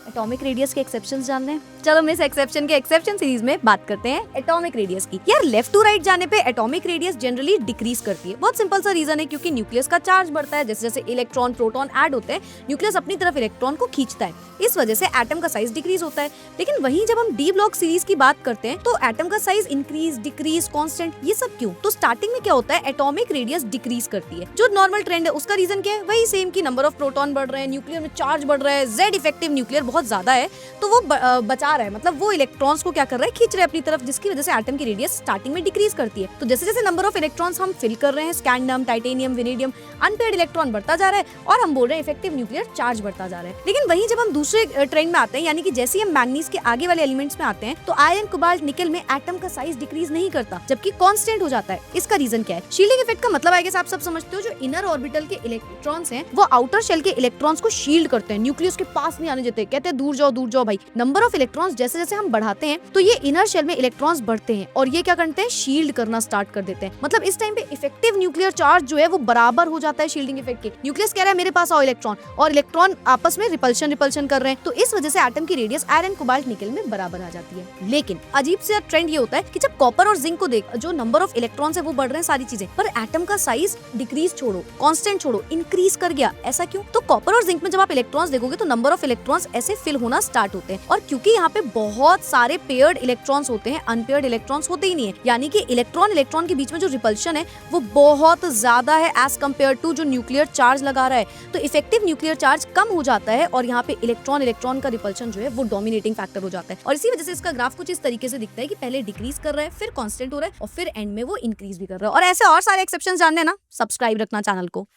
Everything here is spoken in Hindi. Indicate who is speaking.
Speaker 1: एटॉमिक रेडियस के एक्सेप्शंस जानने हैं? चलो मिस एक्सेप्शन के एक्सेप्शन सीरीज में बात करते हैं एटॉमिक रेडियस की। यार लेफ्ट टू राइट जाने पे एटॉमिक रेडियस जनरली डिक्रीज करती है। बहुत सिंपल सा रीजन है, क्योंकि न्यूक्लियस का चार्ज बढ़ता है। जैसे जैसे इलेक्ट्रॉन प्रोटॉन ऐड होते हैं, न्यूक्लियस अपनी तरफ इलेक्ट्रॉन को खींचता है, इस वजह से एटम का साइज डिक्रीज होता है। लेकिन वहीं जब हम डी ब्लॉक सीरीज की बात करते हैं तो एटम का साइज इंक्रीज, डिक्रीज, कांस्टेंट, ये सब क्यों? तो स्टार्टिंग में क्या होता है, एटॉमिक रेडियस डिक्रीज करती है। जो नॉर्मल ट्रेंड है उसका रीजन क्या है? वही सेम की नंबर ऑफ प्रोटॉन बढ़ रहे हैं, न्यूक्लियर में चार्ज बढ़ रहा है, जेड इफेक्टिव न्यूक्लियर बहुत ज्यादा है, तो वो बचा रहा है, मतलब वो इलेक्ट्रॉन्स को क्या कर रहा है, खींच रहा है अपनी तरफ, जिसकी वजह से एटम की रेडियस स्टार्टिंग में डिक्रीज करती है। तो जैसे जैसे नंबर ऑफ इलेक्ट्रॉन्स हम फिल कर रहे हैं, scandium, titanium, vanadium, unpaired electron बढ़ता जा रहा है और हम बोल रहे हैं इफेक्टिव न्यूक्लियर चार्ज बढ़ता जा रहा है। लेकिन वहीं जब हम दूसरे ट्रेंड में आते हैं, यानी कि जैसे हम मैग्नीज के आगे वाले एलिमेंट्स में आते हैं, तो आयरन, कोबाल्ट, निकल में एटम का साइज डिक्रीज नहीं करता, जबकि कांस्टेंट हो जाता है। इसका रीजन क्या है? शील्डिंग इफेक्ट का मतलब आएगा, आप सब समझते हो, जो इनर ऑर्बिटल के इलेक्ट्रॉन्स हैं वो आउटर शेल के इलेक्ट्रॉन्स को शील्ड करते हैं, न्यूक्लियस के पास नहीं आने देते, कहते हैं दूर जाओ भाई। नंबर ऑफ इलेक्ट्रॉन्स जैसे जैसे हम बढ़ाते हैं तो ये इनर शेल में इलेक्ट्रॉन्स बढ़ते हैं और ये क्या करते हैं, शील्ड करना स्टार्ट कर देते हैं। मतलब इस टाइम पे इफेक्टिव न्यूक्लियर चार्ज जो है वो बराबर हो जाता है शील्डिंग इफेक्ट के। न्यूक्लियस कह रहा है मेरे पास आओ इलेक्ट्रॉन, और इलेक्ट्रॉन आपस में रिपल्शन कर रहे हैं, तो इस वजह से एटम की रेडियस आयरन, कोबाल्ट, निकल में बराबर आ जाती है। लेकिन अजीब सा ट्रेंड ये होता है कि जब कॉपर और जिंक को देख, जो नंबर ऑफ इलेक्ट्रॉन्स है वो बढ़ रहे हैं, सारी चीजें, पर एटम का साइज डिक्रीज छोड़ो, कांस्टेंट छोड़ो, इंक्रीज कर गया। ऐसा क्यों? तो कॉपर और जिंक में जब आप इलेक्ट्रॉन्स देखोगे तो नंबर ऑफ इलेक्ट्रॉन्स ऐसे फिल होना स्टार्ट होते हैं, और क्योंकि यहाँ पे बहुत सारे पेयर्ड इलेक्ट्रॉन्स होते हैं, अनपेयर्ड इलेक्ट्रॉन्स होते ही नहीं है, यानी कि इलेक्ट्रॉन के बीच में जो रिपल्शन है वो बहुत ज्यादा है एज कम्पेयर टू जो न्यूक्लियर चार्ज लगा रहा है। तो इफेक्टिव न्यूक्लियर चार्ज कम हो जाता है और यहाँ पे इलेक्ट्रॉन का रिपल्शन जो है वो डोमिनेटिंग फैक्टर हो जाता है, और इसी वजह से इसका ग्राफ कुछ इस तरीके से दिखता है कि पहले डिक्रीज कर रहा है, फिर कांस्टेंट हो रहा है, और फिर एंड में वो इंक्रीज भी कर रहा है। और ऐसे और सारे एक्सेप्शंस जानने ना, सब्सक्राइब रखना चैनल को।